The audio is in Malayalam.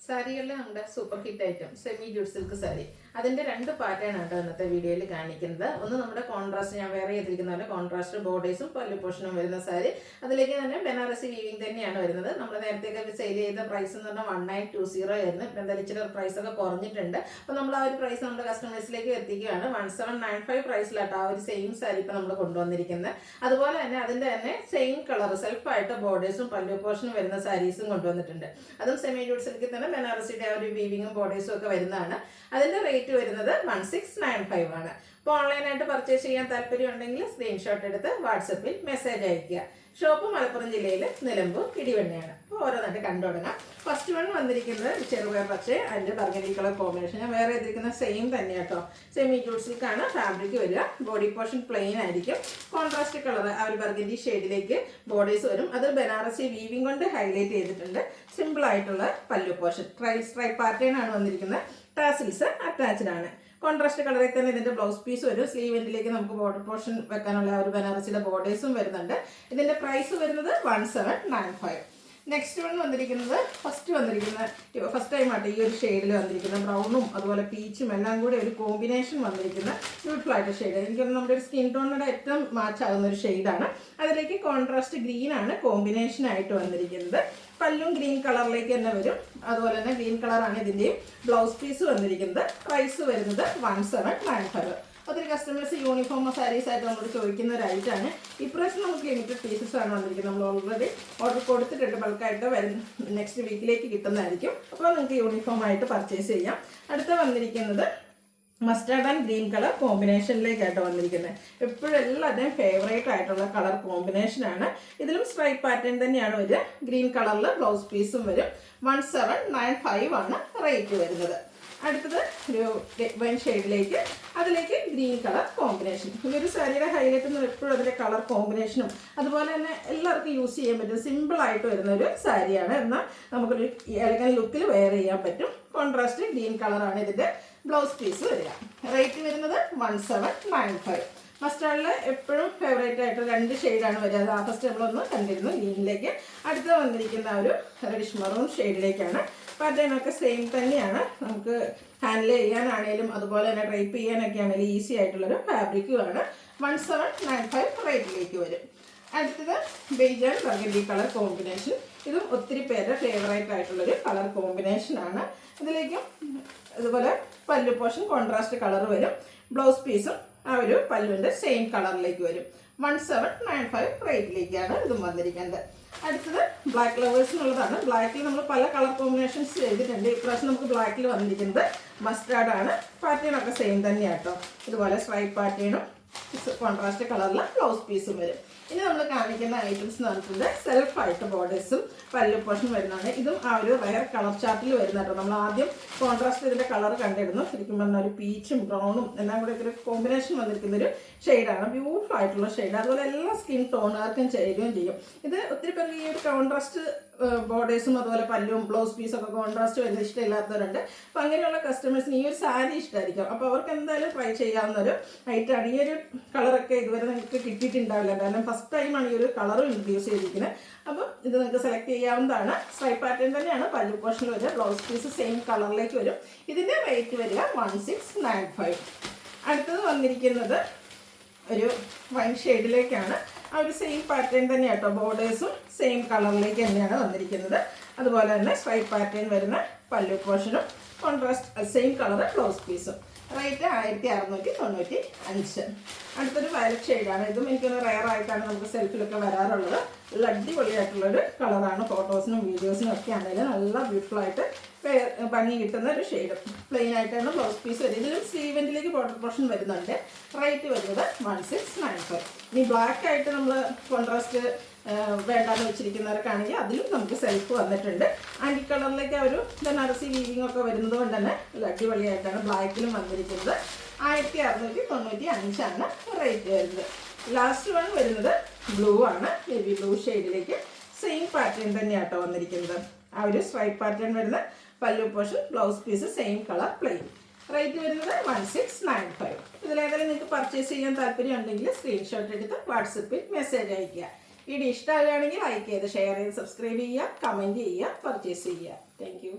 സാരികളിൽ നമ്മുടെ super hit item semi jute silk sari അതിൻ്റെ രണ്ട് പാറ്റേൺ ആണ് ഇന്നത്തെ വീഡിയോയിൽ കാണിക്കുന്നത്. ഒന്ന് നമ്മുടെ കോൺട്രാസ്റ്റ് ഞാൻ വേറെ ചെയ്തിരിക്കുന്ന പോലെ കോൺട്രാസ്റ്റ് ബോർഡേഴ്സും പല്ലു പോർഷനും വരുന്ന സാരി, അതിലേക്ക് തന്നെ ബനാറസി വീവിങ് തന്നെയാണ് വരുന്നത്. നമ്മൾ നേരത്തെയൊക്കെ സെയിൽ ചെയ്ത പ്രൈസ് എന്ന് പറഞ്ഞാൽ 1920 ആയിരുന്നു. ഇപ്പം എന്തായാലും ഇച്ചിരി പ്രൈസ് ഒക്കെ കുറഞ്ഞിട്ടുണ്ട്. അപ്പോൾ നമ്മൾ ആ ഒരു പ്രൈസ് നമ്മുടെ കസ്റ്റമേഴ്സിലേക്ക് എത്തിക്കുകയാണ്. 1795 പ്രൈസിലായിട്ട് ആ ഒരു സെയിം സാരി ഇപ്പം നമ്മൾ കൊണ്ടുവന്നിരിക്കുന്നത്. അതുപോലെ തന്നെ അതിൻ്റെ തന്നെ സെയിം കളർ സെൽഫായിട്ട് ബോർഡേഴ്സും പല്ലു പോർഷനും വരുന്ന സാരീസും കൊണ്ടുവന്നിട്ടുണ്ട്. അതും സെമി ജൂട്ട് സിൽക്കിൽ തന്നെ ബനാറസിയുടെ ആ ഒരു വീവിങ്ങും ബോർഡേഴ്സും ഒക്കെ വരുന്നതാണ്. അതിൻ്റെ റേറ്റ് വരുന്നത് 1695 ആണ്. അപ്പോൾ ഓൺലൈനായിട്ട് പർച്ചേസ് ചെയ്യാൻ താല്പര്യം ഉണ്ടെങ്കിൽ സ്ക്രീൻഷോട്ട് എടുത്ത് വാട്സപ്പിൽ മെസ്സേജ് അയയ്ക്കുക. ഷോപ്പ് മലപ്പുറം ജില്ലയിൽ നിലമ്പൂർ ഇടിവണ്ണയാണ്. അപ്പോൾ ഓരോന്നായിട്ട് കണ്ടു തുടങ്ങാം. ഫസ്റ്റ് വൺ വന്നിരിക്കുന്നത് ചെറുപയർ, പക്ഷേ അതിൻ്റെ ബർഗൻഡി കളർ കോമ്പിനേഷൻ ഞാൻ വേറെ ചെയ്തിരിക്കുന്ന സെയിം തന്നെ കേട്ടോ. സെമി ജൂട്ട് സിൽക്കാണ് ഫാബ്രിക് വരിക. ബോഡി പോർഷൻ പ്ലെയിൻ ആയിരിക്കും. കോൺട്രാസ്റ്റ് കളർ ആ ഒരു ബർഗൻഡി ഷെയ്ഡിലേക്ക് ബോർഡേഴ്സ് വരും. അത് ബനാറസി വീവിംഗ് കൊണ്ട് ഹൈലൈറ്റ് ചെയ്തിട്ടുണ്ട്. സിമ്പിൾ ആയിട്ടുള്ള പല്ലു പോർഷൻ സ്ട്രൈപ്പ് പാറ്റേൺ ആണ് വന്നിരിക്കുന്നത്. ടാസിൽസ് അറ്റാച്ച്ഡ് ആണ്. കോൺട്രാസ്റ്റ് കളറിൽ തന്നെ ഇതിൻ്റെ ബ്ലൗസ് പീസ് വരും. സ്ലീവ് എൻഡിലേക്ക് നമുക്ക് ബോർഡർ പോർഷൻ വെക്കാനുള്ള ഒരു ബനാറസിയുടെ ബോർഡേഴ്സും വരുന്നുണ്ട്. ഇതിൻ്റെ പ്രൈസ് വരുന്നത് 1795. നെക്സ്റ്റ് വൺ വന്നിരിക്കുന്നത് ഫസ്റ്റ് ടൈം ആയിട്ട് ഈ ഒരു ഷെയ്ഡിൽ വന്നിരിക്കുന്ന ബ്രൗണും അതുപോലെ പീച്ചും എല്ലാം കൂടി ഒരു കോമ്പിനേഷൻ വന്നിരിക്കുന്ന ബ്യൂട്ടിഫുൾ ആയിട്ട് ഷെയ്ഡ്. എനിക്കൊന്ന് നമ്മുടെ ഒരു സ്കിൻ ടോണിയുടെ ഏറ്റവും മാച്ച് ആകുന്ന ഒരു ഷെയ്ഡാണ്. അതിലേക്ക് കോൺട്രാസ്റ്റ് ഗ്രീൻ ആണ് കോമ്പിനേഷൻ ആയിട്ട് വന്നിരിക്കുന്നത്. പല്ലും ഗ്രീൻ കളറിലേക്ക് തന്നെ വരും. അതുപോലെ തന്നെ ഗ്രീൻ കളറാണ് ഇതിൻ്റെയും ബ്ലൗസ് പീസ് വന്നിരിക്കുന്നത്. പ്രൈസ് വരുന്നത് 1795. ഒത്തിരി കസ്റ്റമേഴ്സ് യൂണിഫോം സാരീസ് ആയിട്ട് നമ്മൾ ചോദിക്കുന്ന ഒരു ഐറ്റാണ്. ഇപ്രാവശ്യം നമുക്ക് ലിമിറ്റഡ് പീസസ് ആണ് വന്നിരിക്കുന്നത്. നമ്മൾ ഓൾറെഡി ഓർഡർ കൊടുത്തിട്ടുണ്ട്. ബൾക്കായിട്ട് നെക്സ്റ്റ് വീക്കിലേക്ക് കിട്ടുന്നതായിരിക്കും. അപ്പോൾ നിങ്ങൾക്ക് യൂണിഫോം ആയിട്ട് പർച്ചേസ് ചെയ്യാം. അടുത്ത വന്നിരിക്കുന്നത് മസ്റ്റാർഡ് ആൻഡ് ഗ്രീൻ കളർ കോമ്പിനേഷനിലേക്കായിട്ട് വന്നിരിക്കുന്നത്. എപ്പോഴും എല്ലാവരുടെയും ഫേവറേറ്റ് ആയിട്ടുള്ള കളർ കോമ്പിനേഷനാണ്. ഇതിലും സ്ട്രൈപ്പ് പാറ്റേൺ തന്നെയാണ് വരിക. ഗ്രീൻ കളറിൽ ബ്ലൗസ് പീസും വരും. 1795 ആണ് റേറ്റ് വരുന്നത്. അടുത്തത് ഒരു വൈൻ ഷെയ്ഡിലേക്ക്, അതിലേക്ക് ഗ്രീൻ കളർ കോമ്പിനേഷൻ. ഈ ഒരു സാരിയുടെ ഹൈലൈറ്റ് എന്ന് എപ്പോഴും അതിൻ്റെ കളർ കോമ്പിനേഷനും അതുപോലെ തന്നെ എല്ലാവർക്കും യൂസ് ചെയ്യാൻ പറ്റും. സിമ്പിളായിട്ട് വരുന്ന ഒരു സാരിയാണ്. എന്നാൽ നമുക്കൊരു എലഗൻ ലുക്കിൽ വെയർ ചെയ്യാൻ പറ്റും. കോൺട്രാസ്റ്റ് ഗ്രീൻ കളറാണ് ഇതിൻ്റെ ബ്ലൗസ് പീസ് വരിക. റേറ്റ് വരുന്നത് 1795. മസ്റ്റാർഡിൽ എപ്പോഴും ഫേവറേറ്റ് ആയിട്ട് രണ്ട് ഷെയ്ഡാണ് വരിക. അത് ഫസ്റ്റ് നമ്മളൊന്ന് കണ്ടിരുന്നു ഗ്രീനിലേക്ക്. അടുത്ത വന്നിരിക്കുന്ന ഒരു റെഡിഷ് മറൂൺ ഷെയ്ഡിലേക്കാണ്. പാറ്റേൺ ഒക്കെ സെയിം തന്നെയാണ്. നമുക്ക് ഹാൻഡിൽ ചെയ്യാനാണേലും അതുപോലെ തന്നെ ഡ്രൈപ്പ് ചെയ്യാനൊക്കെ ആണെങ്കിലും ഈസി ആയിട്ടുള്ളൊരു ഫാബ്രിക്കുമാണ്. 1795 റേറ്റിലേക്ക് വരും. അടുത്തത് beige and burgundy colour combination. ഇതും ഒത്തിരി പേരുടെ ഫേവറേറ്റ് ആയിട്ടുള്ളൊരു കളർ കോമ്പിനേഷനാണ്. ഇതിലേക്കും അതുപോലെ പല്ലു പോർഷൻ കോൺട്രാസ്റ്റ് കളർ വരും. ബ്ലൗസ് പീസും ആ ഒരു പല്ലുവിൻ്റെ സെയിം കളറിലേക്ക് വരും. 1795 റേറ്റിലേക്കാണ് ഇതും വന്നിരിക്കുന്നത്. അടുത്തത് ബ്ലാക്ക് ലവേഴ്സിനുള്ളതാണ്. ബ്ലാക്കിൽ നമ്മൾ പല കളർ കോമ്പിനേഷൻസ് ചെയ്തിട്ടുണ്ട്. ഇപ്രാവശ്യം നമുക്ക് ബ്ലാക്കിൽ വന്നിരിക്കുന്നത് മസ്റ്റാർഡ് ആണ്. പാറ്റേണൊക്കെ സെയിം തന്നെയാണ് കേട്ടോ. ഇതുപോലെ സ്ട്രൈപ്പ് പാറ്റേണും കോൺട്രാസ്റ്റ് കളറിൽ ബ്ലൗസ് പീസും വരും. ഇനി നമ്മൾ കാണിക്കുന്ന ഐറ്റംസ് എന്ന് പറഞ്ഞിട്ടുണ്ട് സെൽഫായിട്ട് ബോർഡേഴ്സും പല്ലു പോർഷൻ വരുന്നതാണ്. ഇതും ആ ഒരു റയർ കളർ ചാർട്ടിൽ വരുന്ന കേട്ടോ. നമ്മൾ ആദ്യം കോൺട്രാസ്റ്റ് ഇതിൻ്റെ കളർ കണ്ടിരുന്നു. ശരിക്കും പറഞ്ഞാൽ ഒരു പീച്ചും ബ്രൗണും എല്ലാം കൂടെ ഒരു കോമ്പിനേഷൻ വന്നിരിക്കുന്നൊരു ഷെയ്ഡാണ്. ബ്യൂട്ടിഫുൾ ആയിട്ടുള്ള ഷെയ്ഡ്. അതുപോലെ എല്ലാ സ്കിൻ ടോണുകാർക്കും ചേരുകയും ചെയ്യും. ഇത് ഒത്തിരി പേർക്ക് ഈ ഒരു കോൺട്രാസ്റ്റ് ബോർഡേഴ്സും അതുപോലെ പല്ലും ബ്ലൗസ് പീസൊക്കെ കോൺട്രാസ്റ്റ് വരുന്ന ഇഷ്ടമില്ലാത്തവരുണ്ട്. അപ്പോൾ അങ്ങനെയുള്ള കസ്റ്റമേഴ്സിന് ഈ ഒരു സാരി ഇഷ്ടമായിരിക്കും. അപ്പോൾ അവർക്ക് എന്തായാലും ട്രൈ ചെയ്യാവുന്ന ഒരു ഐറ്റമാണ്. ഈ ഒരു കളറൊക്കെ ഇതുവരെ നിങ്ങൾക്ക് കിട്ടിയിട്ടുണ്ടാവില്ല. കാരണം ഫസ്റ്റ് ടൈമാണ് ഈ ഒരു കളർ ഇൻട്രൊഡ്യൂസ് ചെയ്തിരിക്കുന്നത്. അപ്പോൾ ഇത് നിങ്ങൾക്ക് സെലക്ട് ചെയ്യാവുന്നതാണ്. സ്ട്രൈപ്പ് പാറ്റേൺ തന്നെയാണ് പല്ലു പോർഷനിൽ വരിക. ബ്ലൗസ് പീസ് സെയിം കളറിലേക്ക് വരും. ഇതിൻ്റെ റേറ്റ് വരിക 1695. അടുത്തത് വന്നിരിക്കുന്നത് ഒരു വൈൻ ഷെയ്ഡിലേക്കാണ്. ആ ഒരു സെയിം പാറ്റേൺ തന്നെയാണ് കേട്ടോ. ബോർഡേഴ്സും സെയിം കളറിലേക്ക് തന്നെയാണ് വന്നിരിക്കുന്നത്. അതുപോലെ തന്നെ സ്ട്രൈപ്പ് പാറ്റേൺ വരുന്ന പല്ലു പോർഷനും കോൺട്രാസ്റ്റ് സെയിം കളർ ബ്ലൗസ് പീസും. റേറ്റ് 1695. അടുത്തൊരു വയലറ്റ് ഷെയ്ഡാണ്. ഇതും എനിക്കൊന്ന് റെയർ ആയിട്ടാണ് നമുക്ക് സെൽഫിലൊക്കെ വരാറുള്ളത്. നല്ല അടിപൊളിയായിട്ടുള്ളൊരു കളറാണ്. ഫോട്ടോസിനും വീഡിയോസിനും ഒക്കെ ആണെങ്കിലും നല്ല ബ്യൂട്ടിഫുൾ ആയിട്ട് ഭംഗി കിട്ടുന്ന ഒരു ഷെയ്ഡ്. പ്ലെയിൻ ആയിട്ടാണ് ബ്ലൗസ് പീസ് വരുന്നത്. ഇതിലും സ്ലീവ് എൻഡിലേക്ക് ബോർഡർ പോർഷൻ വരുന്നുണ്ട്. റേറ്റ് വരുന്നത് 1695. ഇനി ബ്ലാക്ക് ആയിട്ട് നമ്മൾ കോൺട്രാസ്റ്റ് വേണ്ടാന്ന് വെച്ചിരിക്കുന്നവർക്കാണെങ്കിൽ അതിലും നമുക്ക് സെൽഫ് വന്നിട്ടുണ്ട്. ആൻറ്റി കളറിലേക്ക് ആ ഒരു ബനാറസി വീവിംഗ് ഒക്കെ വരുന്നത് കൊണ്ട് തന്നെ നല്ല അടിപൊളിയായിട്ടാണ് ബ്ലാക്കിലും വന്നിരിക്കുന്നത്. 1695 ആണ് റേറ്റ് വരുന്നത്. ലാസ്റ്റ് വൺ വരുന്നത് ബ്ലൂ ആണ്. ബേബി ബ്ലൂ ഷെയ്ഡിലേക്ക് സെയിം പാറ്റേൺ തന്നെയാണ് കേട്ടോ വന്നിരിക്കുന്നത്. ആ ഒരു സ്ട്രൈപ്പ് പാറ്റേൺ വരുന്ന pallu portion blouse piece same colour plain. Rate വരുന്നത് 1695. ഇതിലേതെങ്കിലും നിങ്ങൾക്ക് പർച്ചേസ് ചെയ്യാൻ താല്പര്യം ഉണ്ടെങ്കിൽ സ്ക്രീൻഷോട്ട് എടുത്ത് വാട്സപ്പിൽ മെസ്സേജ് അയയ്ക്കുക. വീഡിയോ ഇഷ്ടമാകുകയാണെങ്കിൽ ലൈക്ക് ചെയ്ത് ഷെയർ ചെയ്ത് സബ്സ്ക്രൈബ് ചെയ്യുക, കമൻറ്റ് ചെയ്യുക, പർച്ചേസ് ചെയ്യുക. Thank you.